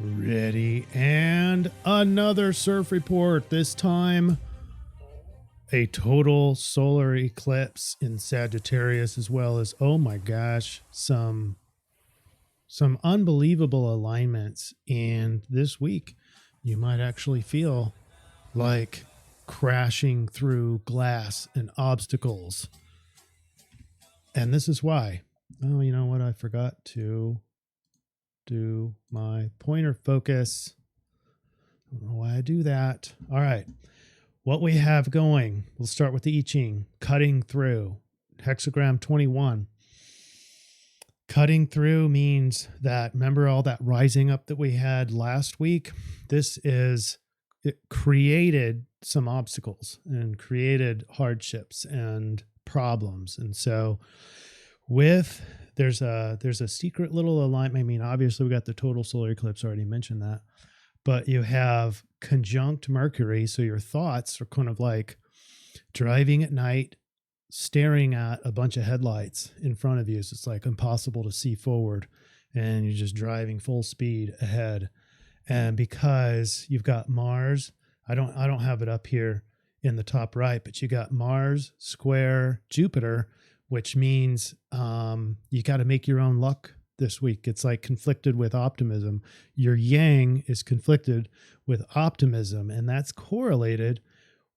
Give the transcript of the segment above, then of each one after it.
Ready, and another surf report. This time, a total solar eclipse in Sagittarius, as well as, oh my gosh, some unbelievable alignments. And this week, you might actually feel like crashing through glass and obstacles. And this is why. Oh, you know what? I forgot to do my pointer focus. I don't know why I do that. All right. What we have going, we'll start with the I-Ching, cutting through, hexagram 21. Cutting through means that, remember all that rising up that we had last week? It created some obstacles and created hardships and problems. And so there's a secret little alignment. I mean, obviously we got the total solar eclipse, already mentioned that, but you have conjunct Mercury. So your thoughts are kind of like driving at night, staring at a bunch of headlights in front of you. So it's like impossible to see forward, and you're just driving full speed ahead. And because you've got Mars, I don't have it up here in the top right, but you got Mars square Jupiter, which means you got to make your own luck this week. It's like conflicted with optimism. Your yang is conflicted with optimism, and that's correlated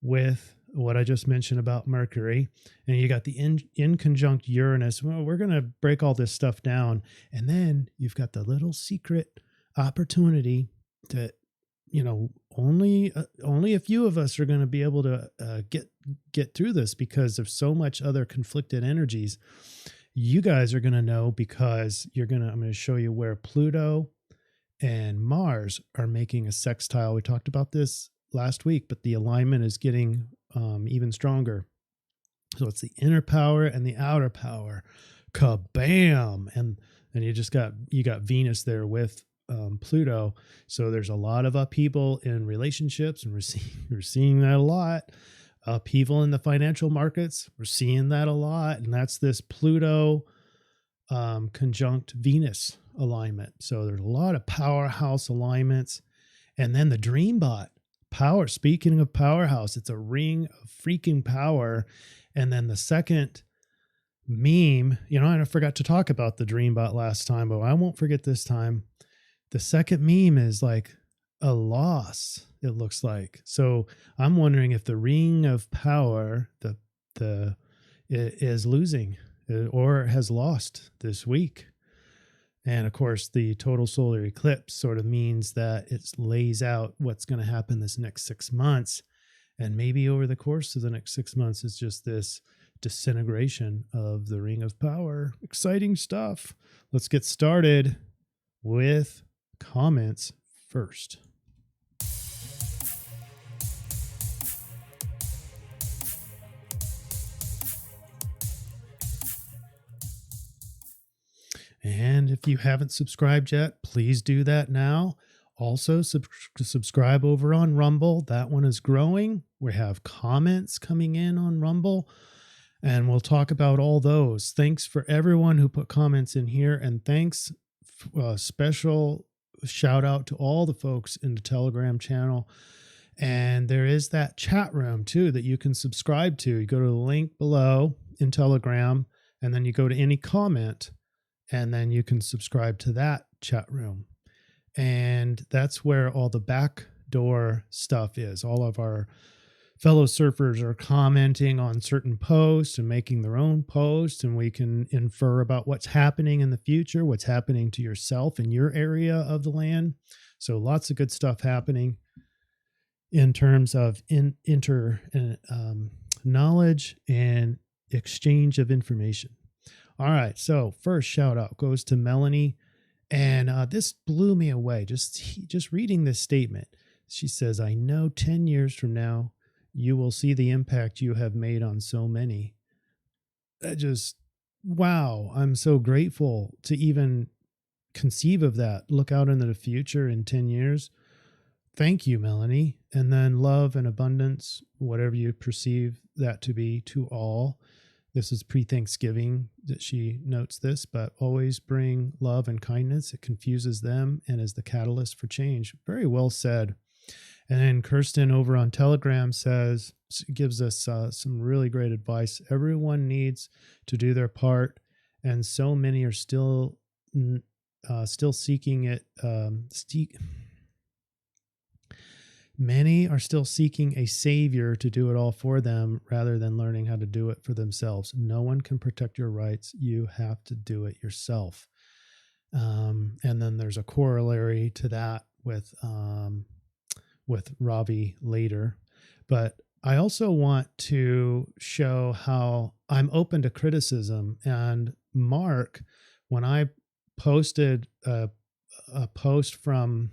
with what I just mentioned about Mercury. And you got the in conjunct Uranus. Well, we're going to break all this stuff down. And then you've got the little secret opportunity that, only a few of us are going to be able to get through this, because of so much other conflicted energies. You guys are going to know, because I'm going to show you where Pluto and Mars are making a sextile. We talked about this last week, but the alignment is getting even stronger. So it's the inner power and the outer power. Kabam! And you got Venus there with Pluto. So there's a lot of upheaval in relationships, and we're seeing that a lot. Upheaval in the financial markets, we're seeing that a lot. And that's this Pluto conjunct Venus alignment. So there's a lot of powerhouse alignments. And then the Dreambot power, speaking of powerhouse, it's a ring of freaking power. And then the second meme, I forgot to talk about the Dreambot last time, but I won't forget this time. The second meme is like a loss, it looks like. So I'm wondering if the ring of power is losing or has lost this week. And of course, the total solar eclipse sort of means that it lays out what's going to happen this next 6 months. And maybe over the course of the next 6 months, it's just this disintegration of the ring of power. Exciting stuff. Let's get started with comments first. And if you haven't subscribed yet, please do that now. Also, subscribe over on Rumble. That one is growing. We have comments coming in on Rumble, and we'll talk about all those. Thanks for everyone who put comments in here, and thanks, special shout out to all the folks in the Telegram channel. And there is that chat room too that you can subscribe to. You go to the link below in Telegram, and then you go to any comment, and then you can subscribe to that chat room. And that's where all the backdoor stuff is. All of our fellow surfers are commenting on certain posts and making their own posts, and we can infer about what's happening in the future, what's happening to yourself in your area of the land. So lots of good stuff happening in terms of knowledge and exchange of information. All right, so first shout out goes to Melanie, and this blew me away. Just reading this statement, she says, "I know 10 years from now, you will see the impact you have made on so many." Wow, I'm so grateful to even conceive of that. Look out into the future in 10 years. Thank you, Melanie. And then love and abundance, whatever you perceive that to be, to all. This is pre-Thanksgiving that she notes this, but always bring love and kindness. It confuses them and is the catalyst for change. Very well said. And then Kirsten over on Telegram gives us some really great advice. Everyone needs to do their part, and so many are still seeking it. Many are still seeking a savior to do it all for them rather than learning how to do it for themselves. No one can protect your rights. You have to do it yourself. And then there's a corollary to that with Ravi later. But I also want to show how I'm open to criticism. And Mark, when I posted a post from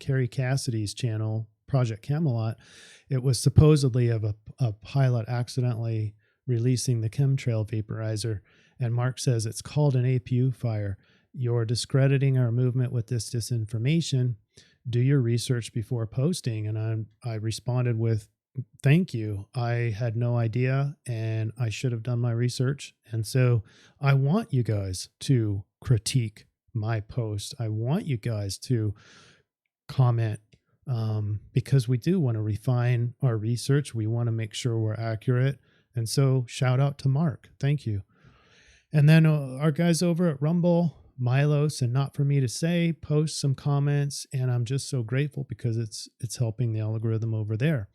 Carrie Cassidy's channel, Project Camelot, it was supposedly of a pilot accidentally releasing the chemtrail vaporizer. And Mark says it's called an APU fire. You're discrediting our movement with this disinformation. Do your research before posting. And I responded with, thank you. I had no idea and I should have done my research. And so I want you guys to critique my post. I want you guys to comment because we do want to refine our research. We want to make sure we're accurate. And so shout out to Mark. Thank you. And then our guys over at Rumble, Milos and Not For Me To Say, post some comments, and I'm just so grateful because it's helping the algorithm over there.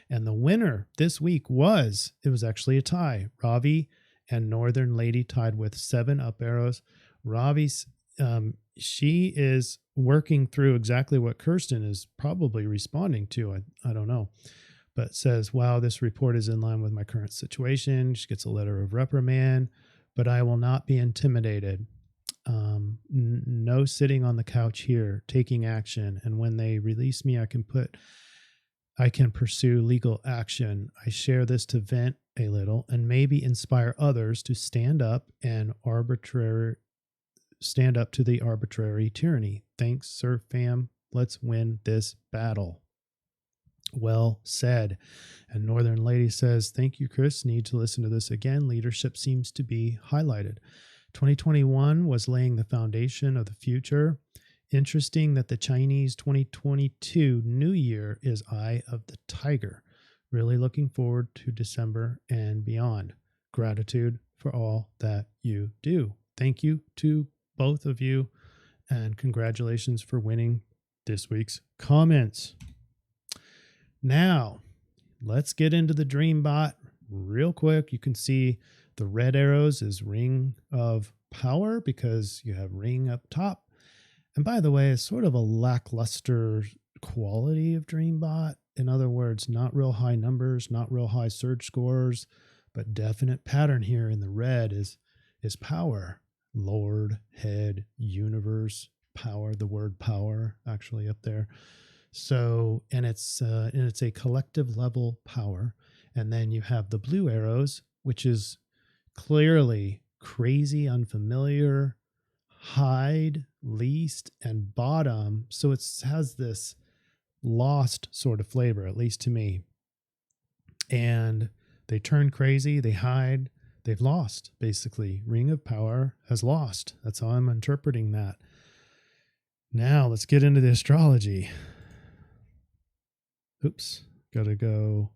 And the winner this week was actually a tie. Ravi and Northern Lady tied with 7 up arrows. Ravi's she is working through exactly what Kirsten is probably responding to. I don't know, but says, wow, this report is in line with my current situation. She gets a letter of reprimand, but I will not be intimidated. No sitting on the couch here, taking action. And when they release me, I can pursue legal action. I share this to vent a little and maybe inspire others to stand up to the arbitrary tyranny. Thanks, Sir Fam. Let's win this battle. Well said. And Northern Lady says, thank you, Chris. Need to listen to this again. Leadership seems to be highlighted. 2021 was laying the foundation of the future. Interesting that the Chinese 2022 New Year is Eye of the Tiger. Really looking forward to December and beyond. Gratitude for all that you do. Thank you to both of you, and congratulations for winning this week's comments. Now, let's get into the Dreambot real quick. You can see the red arrows is ring of power because you have ring up top. And by the way, it's sort of a lackluster quality of Dreambot. In other words, not real high numbers, not real high surge scores, but definite pattern here in the red is power. Lord, head, universe, power, the word power actually up there. So, and it's a collective level power. And then you have the blue arrows, which is clearly crazy, unfamiliar, hide, least, and bottom. So it has this lost sort of flavor, at least to me. And they turn crazy, they hide, they've lost, basically. Ring of Power has lost. That's how I'm interpreting that. Now let's get into the astrology. Oops, gotta go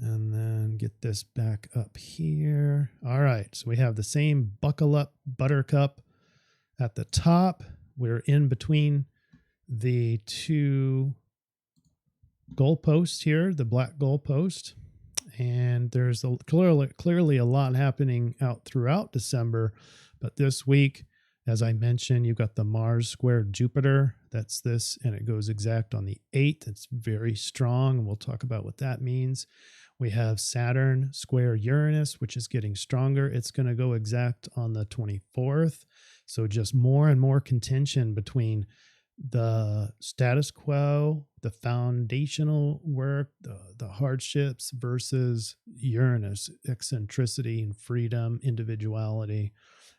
and then get this back up here. All right, so we have the same buckle up buttercup at the top. We're in between the two goalposts here, the black goalpost, and there's clearly a lot happening out throughout December, but this week, as I mentioned, you've got the Mars square Jupiter. That's this, and it goes exact on the 8th. It's very strong, and we'll talk about what that means. We have Saturn square Uranus, which is getting stronger. It's going to go exact on the 24th. So just more and more contention between the status quo, the foundational work, the hardships versus Uranus, eccentricity and freedom, individuality,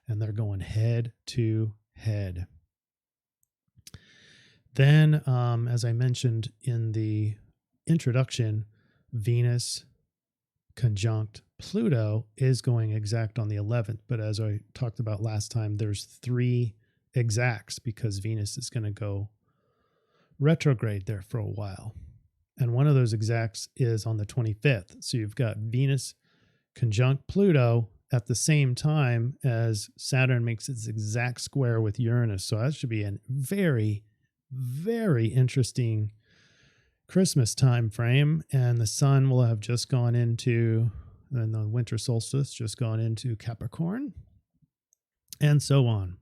and they're going head to head. Then, as I mentioned in the introduction, Venus conjunct Pluto is going exact on the 11th, but as I talked about last time, there's 3 exacts because Venus is going to go retrograde there for a while. And one of those exacts is on the 25th. So you've got Venus conjunct Pluto at the same time as Saturn makes its exact square with Uranus. So that should be a very, very interesting Christmas time frame. And the sun will have just gone into, and the winter solstice just gone into Capricorn, and so on.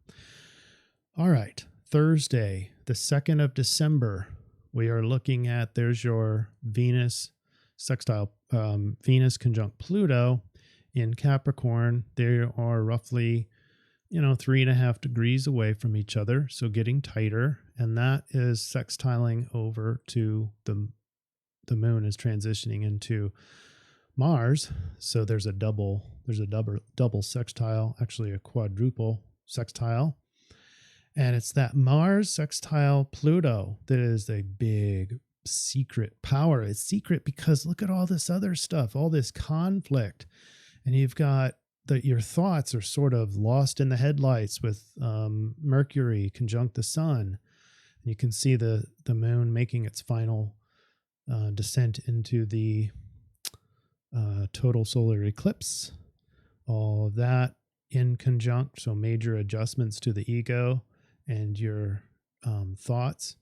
All right, Thursday, the 2nd of December, we are looking at, there's your Venus sextile, Venus conjunct Pluto in Capricorn. They are roughly, 3.5 degrees away from each other, so getting tighter. And that is sextiling over to the moon is transitioning into Mars. So there's a double sextile, actually a quadruple sextile. And it's that Mars sextile Pluto that is a big secret power. It's secret because look at all this other stuff, all this conflict. And you've got your thoughts are sort of lost in the headlights with Mercury conjunct the sun. And you can see the moon making its final descent into the total solar eclipse. All of that in conjunct. So major adjustments to the ego and your thoughts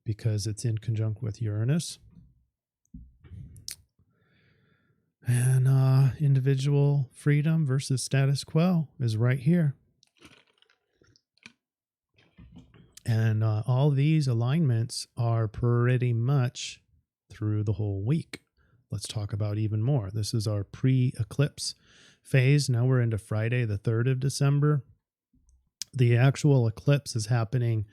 because it's in conjunct with Uranus. And individual freedom versus status quo is right here. And all these alignments are pretty much through the whole week. Let's talk about even more. This is our pre-eclipse phase. Now we're into Friday, the 3rd of December. The actual eclipse is happening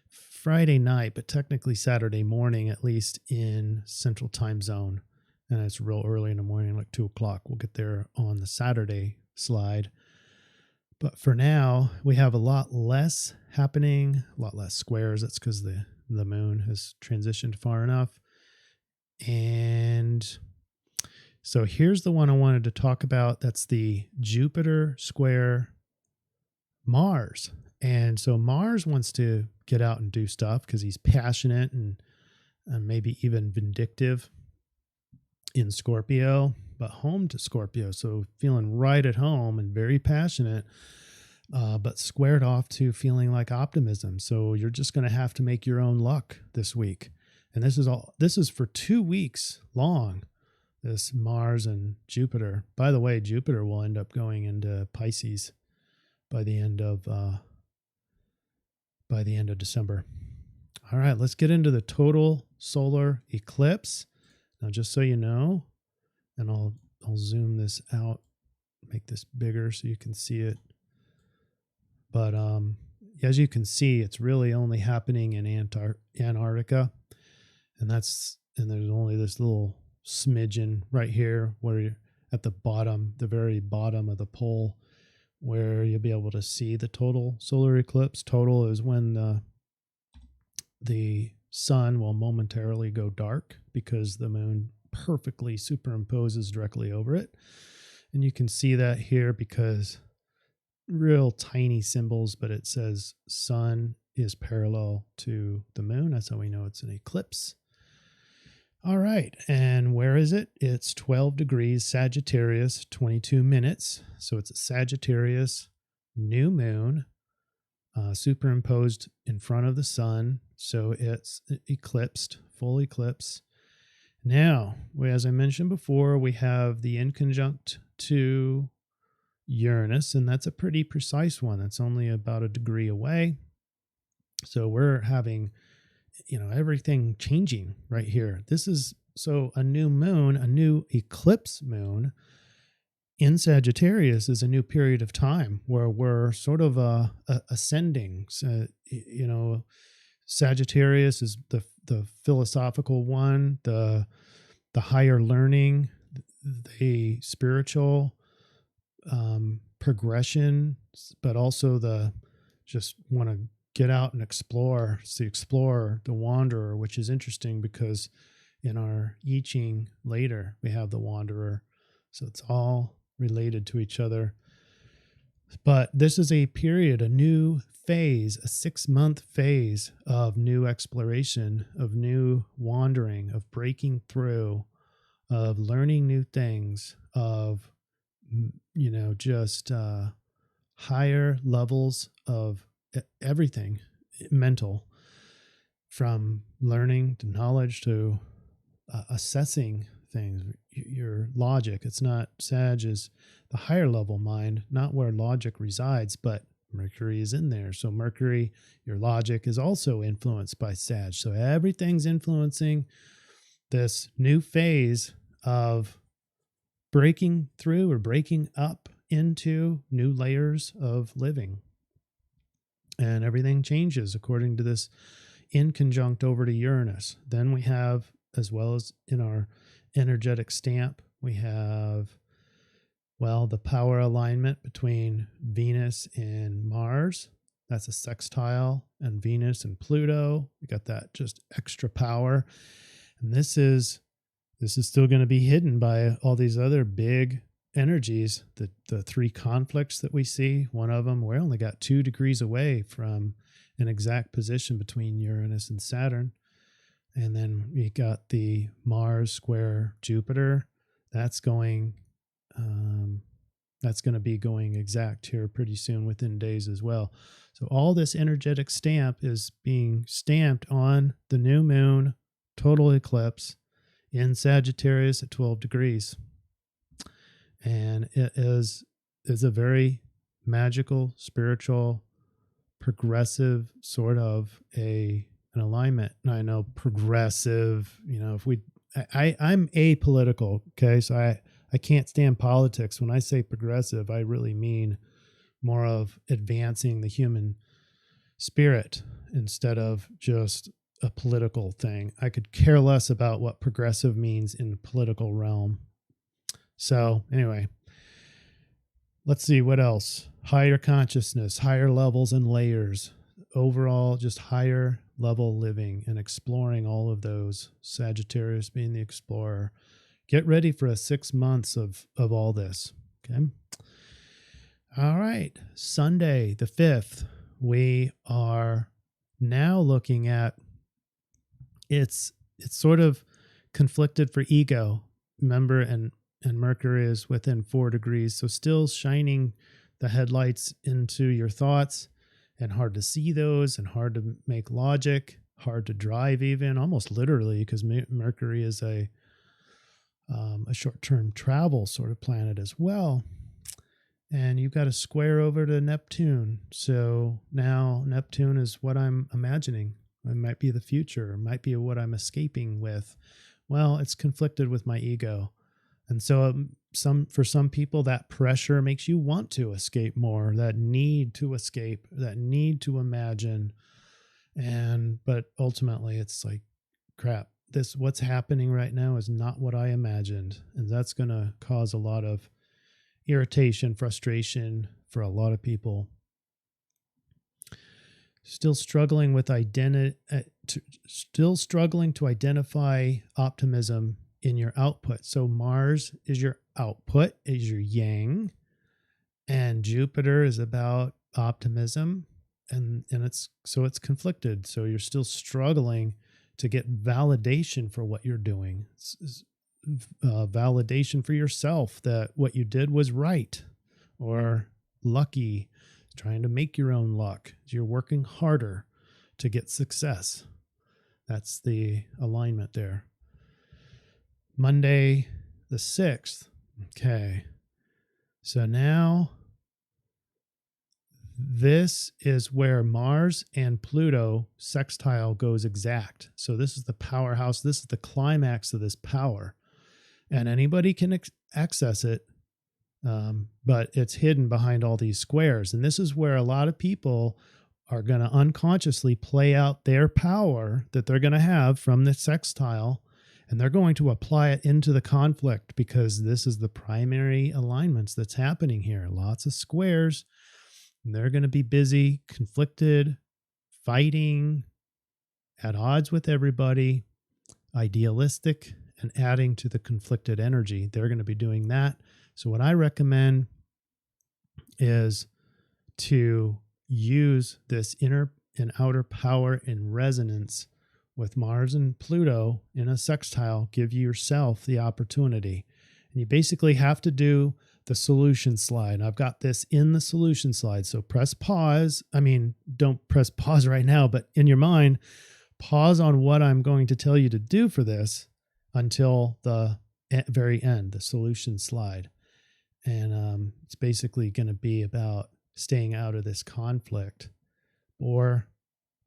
Friday night, but technically Saturday morning, at least in Central Time Zone. And it's real early in the morning, like 2 o'clock. We'll get there on the Saturday slide. But for now, we have a lot less happening, a lot less squares. That's because the moon has transitioned far enough. And so here's the one I wanted to talk about. That's the Jupiter square Mars. And so Mars wants to get out and do stuff because he's passionate and maybe even vindictive in Scorpio, but home to Scorpio. So feeling right at home and very passionate, but squared off to feeling like optimism. So you're just going to have to make your own luck this week. And this is for 2 weeks long, this Mars and Jupiter. By the way, Jupiter will end up going into Pisces by the end of December. All right, let's get into the total solar eclipse. Now, just so you know, and I'll zoom this out, make this bigger so you can see it. But as you can see, it's really only happening in Antarctica. And there's only this little smidgen right here where you're at the bottom, the very bottom of the pole, where you'll be able to see the total solar eclipse. Total is when the sun will momentarily go dark because the moon perfectly superimposes directly over it. And you can see that here because real tiny symbols, but it says sun is parallel to the moon. That's how we know it's an eclipse. All right. And where is it? It's 12 degrees Sagittarius, 22 minutes. So it's a Sagittarius new moon superimposed in front of the sun. So it's eclipsed, full eclipse. Now, as I mentioned before, we have the inconjunct to Uranus, and that's a pretty precise one. That's only about a degree away. So we're having, everything changing right here. This is so a new moon, a new eclipse moon in Sagittarius is a new period of time where we're sort of ascending. So, Sagittarius is the philosophical one, the higher learning, the spiritual progression, but also the just want to get out and explore. It's the explorer, the wanderer, which is interesting because in our I-Ching later we have the wanderer. So it's all related to each other. But this is a period, a new phase, a 6-month phase of new exploration, of new wandering, of breaking through, of learning new things, of, just higher levels of everything mental, from learning to knowledge to assessing things, your logic. It's not, Sag is the higher level mind, not where logic resides, but Mercury is in there. So Mercury, your logic, is also influenced by Sag. So everything's influencing this new phase of breaking through or breaking up into new layers of living. And everything changes according to this inconjunct over to Uranus. Then we have, as well as in our energetic stamp, we have, the power alignment between Venus and Mars. That's a sextile, and Venus and Pluto. We got that just extra power. And this is still going to be hidden by all these other big energies. The 3 conflicts that we see, one of them, we're only got 2 degrees away from an exact position between Uranus and Saturn. And then we got the Mars square Jupiter. That's going to be going exact here pretty soon, within days as well. So all this energetic stamp is being stamped on the new moon total eclipse in Sagittarius at 12 degrees. And it is a very magical, spiritual, progressive sort of an alignment. And I know progressive, I'm apolitical. Okay. So I can't stand politics. When I say progressive, I really mean more of advancing the human spirit instead of just a political thing. I could care less about what progressive means in the political realm. So anyway, let's see what else. Higher consciousness, higher levels and layers, overall just higher level living and exploring all of those. Sagittarius being the explorer. Get ready for a 6 months of all this. Okay. All right. Sunday, the 5th, we are now looking at, it's sort of conflicted for ego. Remember, and Mercury is within 4 degrees. So still shining the headlights into your thoughts, and hard to see those, and hard to make logic, hard to drive even, almost literally, because Mercury is a short-term travel sort of planet as well. And you've got a square over to Neptune. So now Neptune is what I'm imagining. It might be the future. It might be what I'm escaping with. Well, it's conflicted with my ego. And so for some people, that pressure makes you want to escape more, that need to escape, that need to imagine. But ultimately it's like, crap, what's happening right now is not what I imagined. And that's going to cause a lot of irritation, frustration for a lot of people. Still struggling to identify optimism in your output. So Mars is your output, is your yang, and Jupiter is about optimism, and it's conflicted. So you're still struggling to get validation for what you're doing. Validation for yourself that what you did was right or lucky, trying to make your own luck. You're working harder to get success. That's the alignment there. Monday, the 6th. Okay. So now this is where Mars and Pluto sextile goes exact. So this is the powerhouse. This is the climax of this power. And anybody can access it, but it's hidden behind all these squares. And this is where a lot of people are going to unconsciously play out their power that they're going to have from the sextile, and they're going to apply it into the conflict, because this is the primary alignments that's happening here. Lots of squares, and they're going to be busy, conflicted, fighting, at odds with everybody, idealistic and adding to the conflicted energy. They're going to be doing that. So what I recommend is to use this inner and outer power in resonance with Mars and Pluto in a sextile. Give yourself the opportunity. And you basically have to do the solution slide. I've got this in the solution slide. So press pause. I mean, don't press pause right now, but in your mind, pause on what I'm going to tell you to do for this until the very end, the solution slide. And it's basically going to be about staying out of this conflict or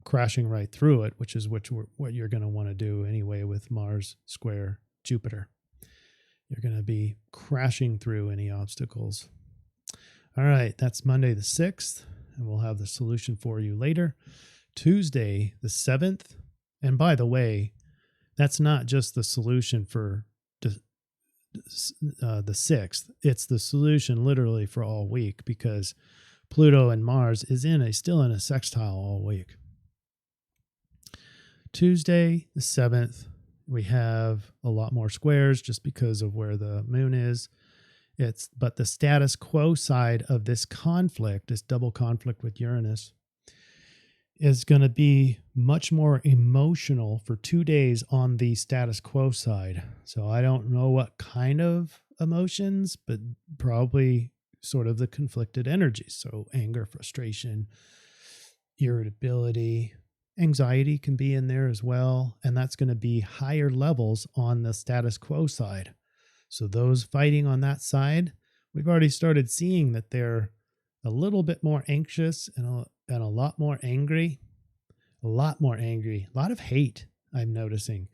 crashing right through it, which is what you're going to want to do anyway with Mars square Jupiter. You're going to be crashing through any obstacles. All right, that's Monday the 6th, and we'll have the solution for you later. Tuesday the 7th, and by the way, that's not just the solution for the 6th. It's the solution literally for all week, because Pluto and Mars is still in a sextile all week. Tuesday the 7th, we have a lot more squares just because of where the moon is. But the status quo side of this conflict, this double conflict with Uranus, is going to be much more emotional for 2 days on the status quo side. So I don't know what kind of emotions, but probably sort of the conflicted energies. So anger, frustration, irritability, anxiety can be in there as well. And that's going to be higher levels on the status quo side. So those fighting on that side, we've already started seeing that they're a little bit more anxious and a lot more angry. A lot of hate, I'm noticing.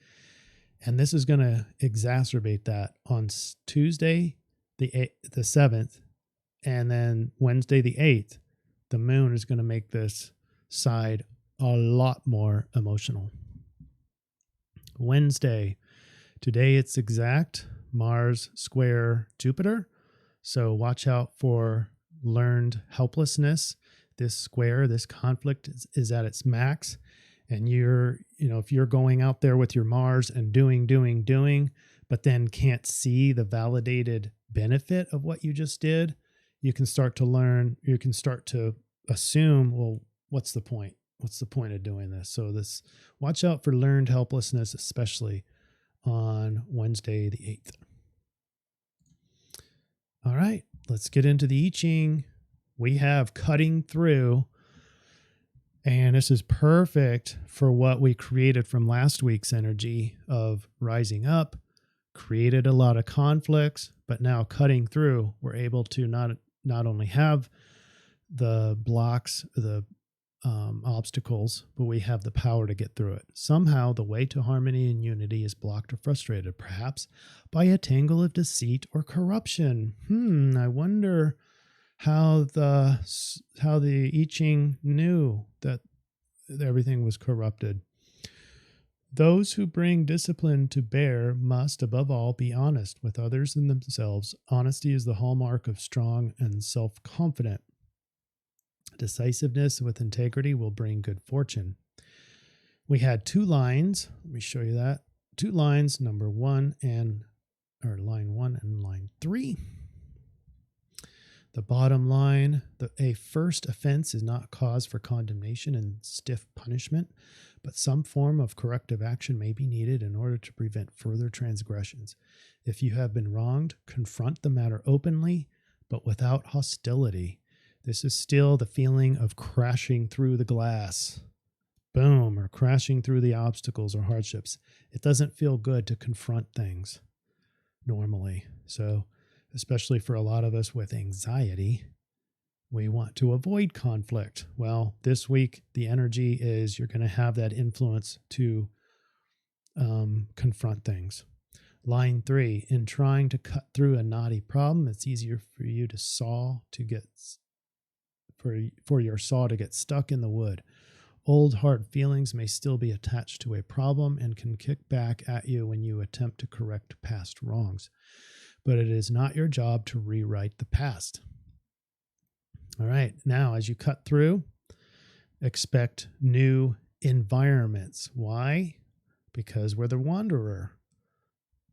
And this is going to exacerbate that on Tuesday, the 7th, and then Wednesday, the 8th. The moon is going to make this side a lot more emotional. Wednesday, today it's exact Mars square Jupiter. So watch out for learned helplessness. This square, this conflict is at its max. And if you're going out there with your Mars and doing, but then can't see the validated benefit of what you just did, you can start to assume, well, what's the point? What's the point of doing this? So watch out for learned helplessness, especially on Wednesday, the 8th. All right, let's get into the I-Ching. We have cutting through, and this is perfect for what we created from last week's energy of rising up, created a lot of conflicts, but now cutting through, we're able to not only have the blocks, the obstacles, but we have the power to get through it. Somehow the way to harmony and unity is blocked or frustrated, perhaps by a tangle of deceit or corruption. I wonder how the I-Ching knew that everything was corrupted. Those who bring discipline to bear must, above all, be honest with others and themselves. Honesty is the hallmark of strong and self-confident. Decisiveness with integrity will bring good fortune. We had 2 lines. Let me show you that. 2 lines, line 1 and line 3. The bottom line, a first offense is not cause for condemnation and stiff punishment, but some form of corrective action may be needed in order to prevent further transgressions. If you have been wronged, confront the matter openly, but without hostility. This is still the feeling of crashing through the glass. Boom, or crashing through the obstacles or hardships. It doesn't feel good to confront things normally. So, especially for a lot of us with anxiety, we want to avoid conflict. Well, this week, the energy is you're going to have that influence to confront things. Line 3, in trying to cut through a knotty problem, it's easier for you to for your saw to get stuck in the wood. Old hard feelings may still be attached to a problem and can kick back at you when you attempt to correct past wrongs. But it is not your job to rewrite the past. All right, now as you cut through, expect new environments. Why? Because we're the wanderer.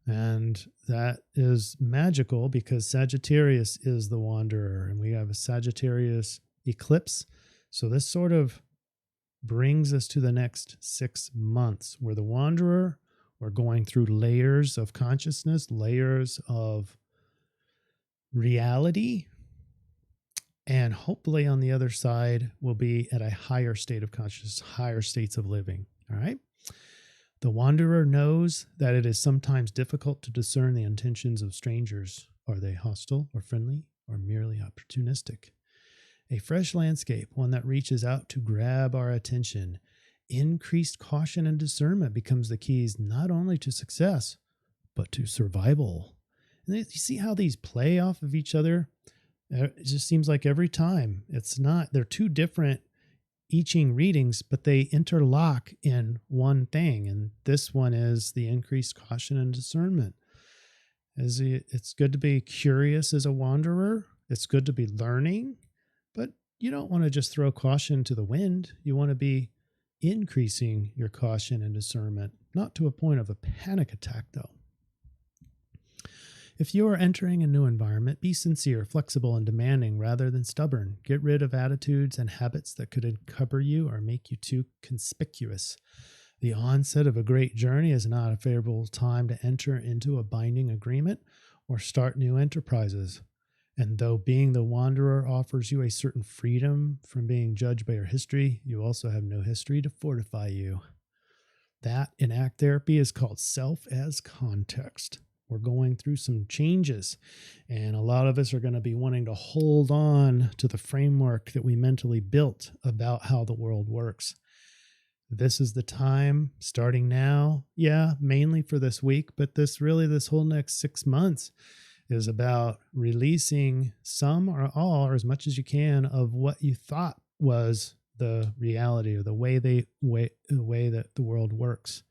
And that is magical because Sagittarius is the wanderer, and we have a Sagittarius eclipse. So this sort of brings us to the next 6 months where the wanderer, we're going through layers of consciousness, layers of reality, and hopefully on the other side we'll be at a higher state of consciousness, higher states of living. All right. The wanderer knows that it is sometimes difficult to discern the intentions of strangers. Are they hostile or friendly or merely opportunistic? A fresh landscape, one that reaches out to grab our attention. Increased caution and discernment becomes the keys not only to success, but to survival. And you see how these play off of each other? It just seems like every time they're two different I-Ching readings, but they interlock in one thing. And this one is the increased caution and discernment. It's good to be curious as a wanderer. It's good to be learning, but you don't want to just throw caution to the wind. You want to be increasing your caution and discernment, not to a point of a panic attack, though. If you are entering a new environment, be sincere, flexible, and demanding rather than stubborn. Get rid of attitudes and habits that could encumber you or make you too conspicuous. The onset of a great journey is not a favorable time to enter into a binding agreement or start new enterprises. And though being the wanderer offers you a certain freedom from being judged by your history, you also have no history to fortify you. That in act therapy is called self as context. We're going through some changes, and a lot of us are going to be wanting to hold on to the framework that we mentally built about how the world works. This is the time, starting now, mainly for this week, but this whole next 6 months is about releasing some or all, or as much as you can, of what you thought was the reality or the way that the world works.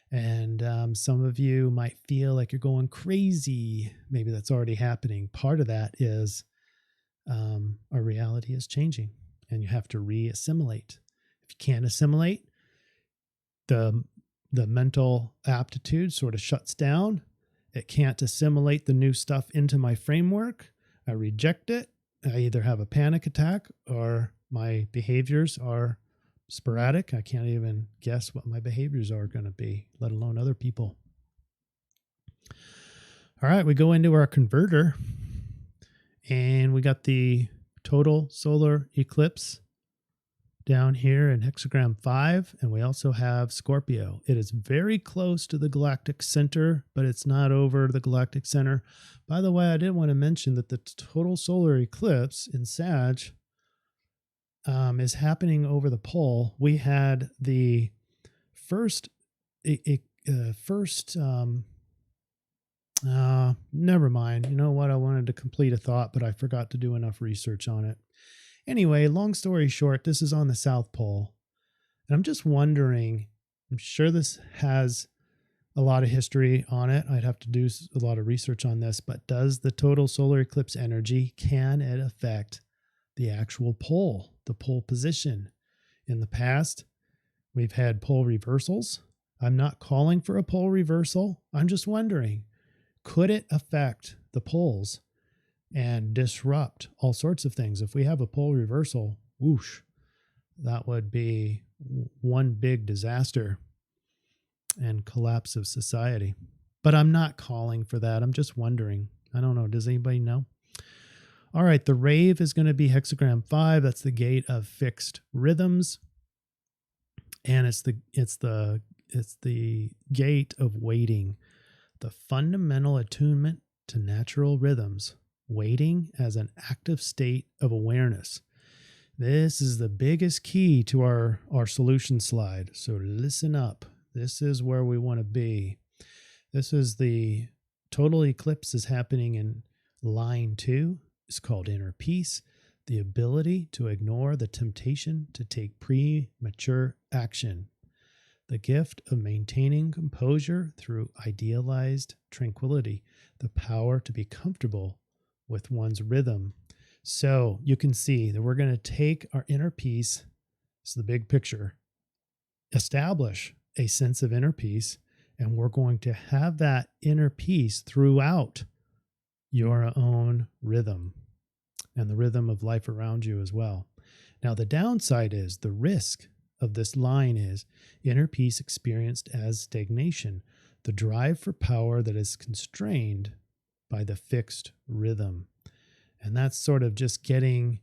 And some of you might feel like you're going crazy. Maybe that's already happening. Part of that is our reality is changing, and you have to re-assimilate. If you can't assimilate, the mental aptitude sort of shuts down. It can't assimilate the new stuff into my framework. I reject it. I either have a panic attack or my behaviors are sporadic. I can't even guess what my behaviors are going to be, let alone other people. All right, we go into our converter, and we got the total solar eclipse down here in hexagram 5, and we also have Scorpio. It is very close to the galactic center, but it's not over the galactic center. By the way, I did want to mention that the total solar eclipse in Sag is happening over the pole. We had the first, never mind. You know what? I wanted to complete a thought, but I forgot to do enough research on it. Anyway, long story short, this is on the South Pole. And I'm just wondering, I'm sure this has a lot of history on it. I'd have to do a lot of research on this, but does the total solar eclipse energy, can it affect the actual pole, the pole position? In the past, we've had pole reversals. I'm not calling for a pole reversal. I'm just wondering, could it affect the poles and disrupt all sorts of things? If we have a pole reversal, whoosh, that would be one big disaster and collapse of society. But I'm not calling for that. I'm just wondering. I don't know. Does anybody know? All right, the rave is going to be hexagram 5. That's the gate of fixed rhythms, and it's the gate of waiting, the fundamental attunement to natural rhythms, waiting as an active state of awareness. This is the biggest key to our solution slide. So listen up. This is where we want to be. This is the total eclipse is happening in line 2. It's called inner peace, the ability to ignore the temptation to take premature action, the gift of maintaining composure through idealized tranquility, the power to be comfortable with one's rhythm. So you can see that we're going to take our inner peace, it's the big picture, establish a sense of inner peace, And we're going to have that inner peace throughout your own rhythm and the rhythm of life around you as well. Now, the downside is the risk of this line is inner peace experienced as stagnation, the drive for power that is constrained by the fixed rhythm. And that's sort of just getting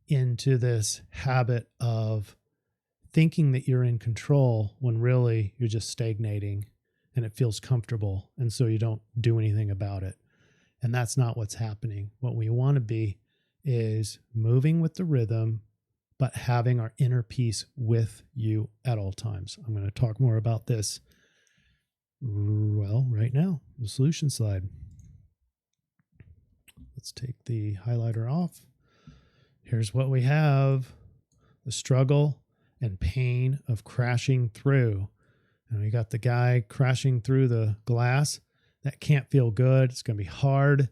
into this habit of thinking that you're in control when really you're just stagnating and it feels comfortable. And so you don't do anything about it. And that's not what's happening. What we want to be is moving with the rhythm, but having our inner peace with you at all times. I'm going to talk more about this, well, right now, the solution slide. Let's take the highlighter off. Here's what we have: the struggle and pain of crashing through. And we got the guy crashing through the glass. That can't feel good. It's going to be hard.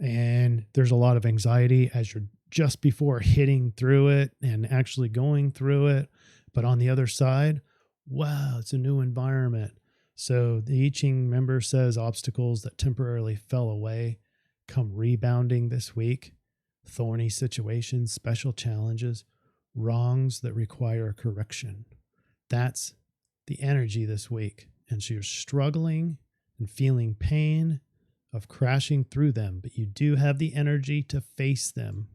And there's a lot of anxiety as you're just before hitting through it and actually going through it. But on the other side, wow, it's a new environment. So the I-Ching member says obstacles that temporarily fell away come rebounding this week. Thorny situations, special challenges, wrongs that require correction. That's the energy this week. And so you're struggling and feeling pain of crashing through them, but you do have the energy to face them.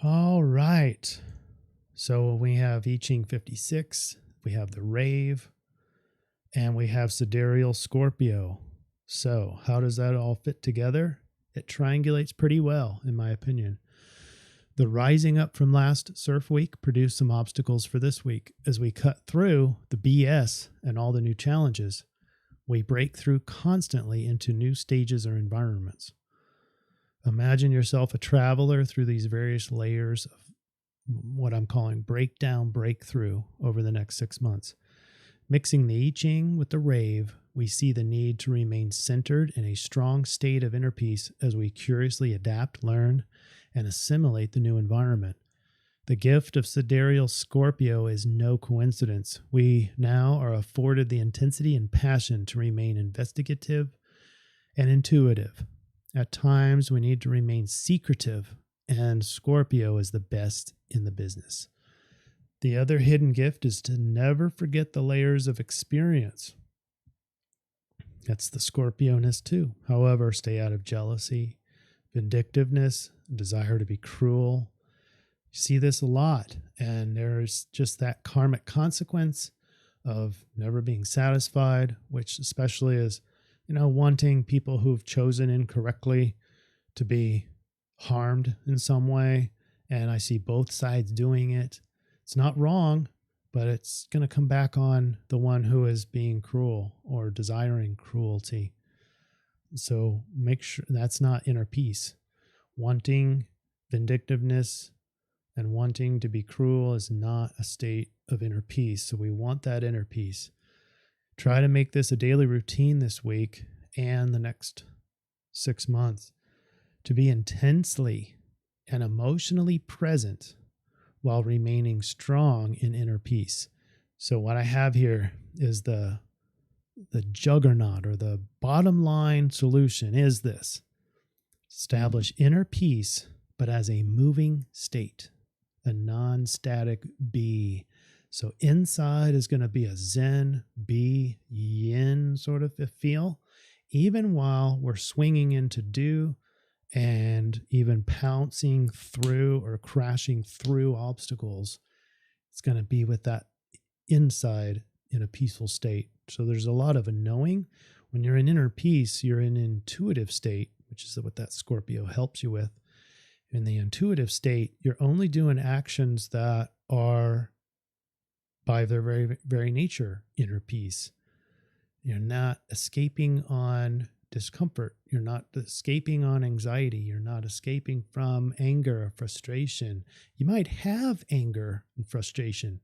All right. So we have I-Ching 56, we have the rave, and we have Sidereal Scorpio. So how does that all fit together? It triangulates pretty well, in my opinion. The rising up from last CIRF week produced some obstacles for this week. As we cut through the BS and all the new challenges, we break through constantly into new stages or environments. Imagine yourself a traveler through these various layers of what I'm calling breakdown, breakthrough over the next 6 months. Mixing the I-Ching with the rave, we see the need to remain centered in a strong state of inner peace as we curiously adapt, learn, and assimilate the new environment. The gift of Sidereal Scorpio is no coincidence. We now are afforded the intensity and passion to remain investigative and intuitive. At times, we need to remain secretive, and Scorpio is the best in the business. The other hidden gift is to never forget the layers of experience. That's the Scorpioness too. However, stay out of jealousy, vindictiveness, desire to be cruel. You see this a lot, and there's just that karmic consequence of never being satisfied, which especially is, wanting people who've chosen incorrectly to be harmed in some way. And I see both sides doing it. It's not wrong, but it's going to come back on the one who is being cruel or desiring cruelty. So make sure that's not inner peace. Wanting vindictiveness and wanting to be cruel is not a state of inner peace. So we want that inner peace. Try to make this a daily routine this week and the next 6 months to be intensely and emotionally present while remaining strong in inner peace. So what I have here is the juggernaut, or the bottom line solution is this: establish inner peace, but as a moving state, a non-static be. So inside is going to be a zen, be, yin sort of a feel, even while we're swinging into do and even pouncing through or crashing through obstacles. It's going to be with that inside in a peaceful state. So there's a lot of a knowing. When you're in inner peace, you're in an intuitive state, which is what that Scorpio helps you with. In the intuitive state, you're only doing actions that are by their very, very nature inner peace. You're not escaping on discomfort. You're not escaping on anxiety. You're not escaping from anger or frustration. You might have anger and frustration,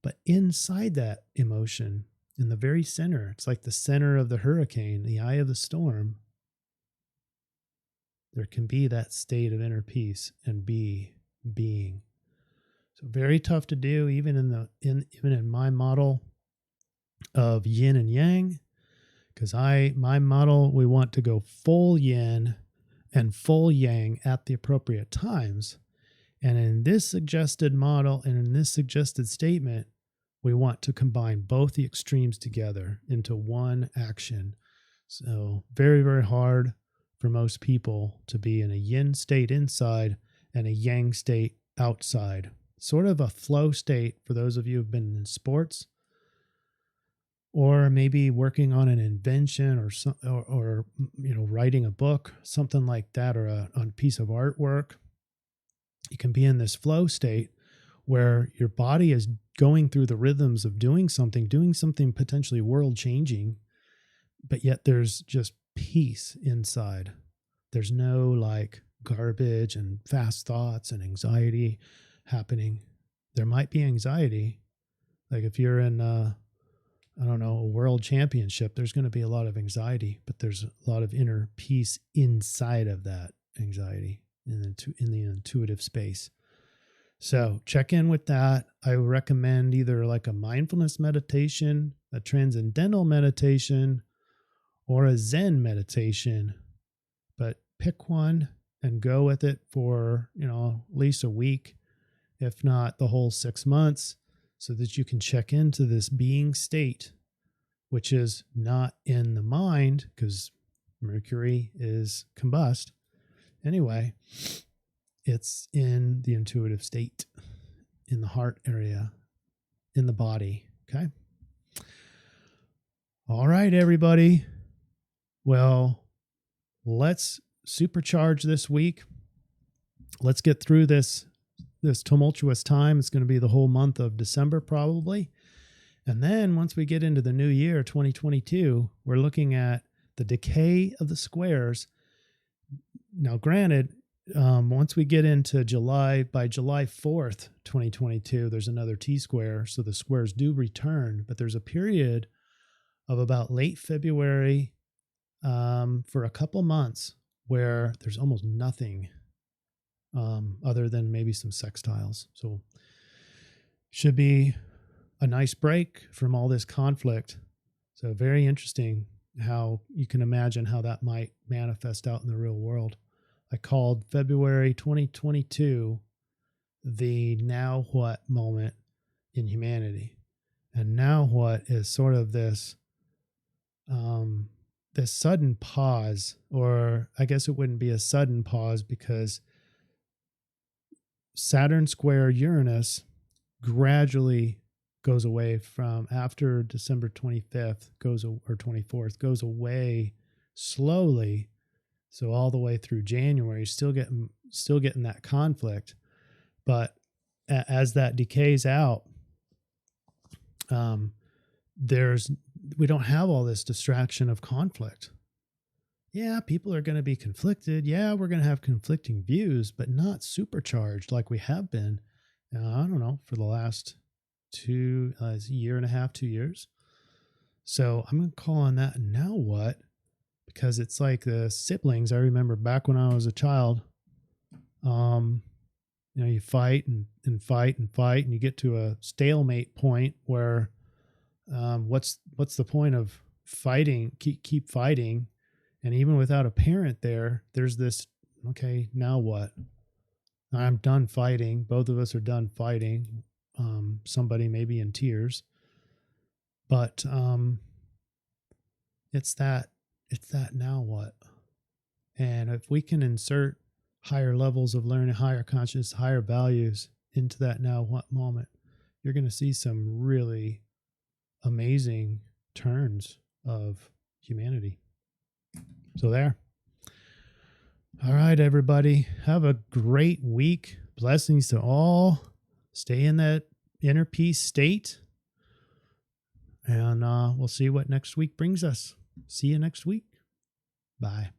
but inside that emotion, in the very center, it's like the center of the hurricane, the eye of the storm, there can be that state of inner peace and being. So very tough to do, even in my model. of yin and yang, because my model, we want to go full yin and full yang at the appropriate times. And in this suggested model and in this suggested statement, we want to combine both the extremes together into one action. So very, very hard for most people to be in a yin state inside and a yang state outside. Sort of a flow state for those of you who've been in sports, or maybe working on an invention or writing a book, something like that, or on a piece of artwork. You can be in this flow state where your body is going through the rhythms of doing something potentially world changing, but yet there's just peace inside. There's no like garbage and fast thoughts and anxiety happening. There might be anxiety. Like if you're in, a world championship, there's going to be a lot of anxiety, but there's a lot of inner peace inside of that anxiety in the intuitive space. So check in with that. I recommend either like a mindfulness meditation, a transcendental meditation, or a Zen meditation, but pick one and go with it for, at least a week, if not the whole 6 months, so that you can check into this being state, which is not in the mind because Mercury is combust. Anyway, it's in the intuitive state, in the heart area, in the body. Okay. All right, everybody. Well, let's supercharge this week. Let's get through this tumultuous time. It's going to be the whole month of December probably. And then once we get into the new year, 2022, we're looking at the decay of the squares. Now, granted, once we get into July, by July 4th, 2022, there's another T-square. So the squares do return, but there's a period of about late February for a couple months where there's almost nothing other than maybe some sextiles. So should be a nice break from all this conflict. So very interesting how you can imagine how that might manifest out in the real world. I called February 2022 the now what moment in humanity. And now what is sort of this sudden pause, or I guess it wouldn't be a sudden pause because Saturn square Uranus gradually goes away from after December 25th or 24th, goes away slowly. So all the way through January, still getting that conflict. But as that decays out, we don't have all this distraction of conflict. Yeah, people are going to be conflicted. Yeah, we're going to have conflicting views, but not supercharged like we have been, I don't know, for the last year and a half, 2 years. So I'm going to call on that now what? Because it's like the siblings. I remember back when I was a child, you fight and fight and fight, and you get to a stalemate point where what's the point of fighting? Keep fighting. And even without a parent there's this, okay, now what? I'm done fighting. Both of us are done fighting. Somebody may be in tears, but it's that now what? And if we can insert higher levels of learning, higher consciousness, higher values into that now what moment, you're going to see some really amazing turns of humanity. So there. All right, everybody. Have a great week. Blessings to all. Stay in that inner peace state. And we'll see what next week brings us. See you next week. Bye.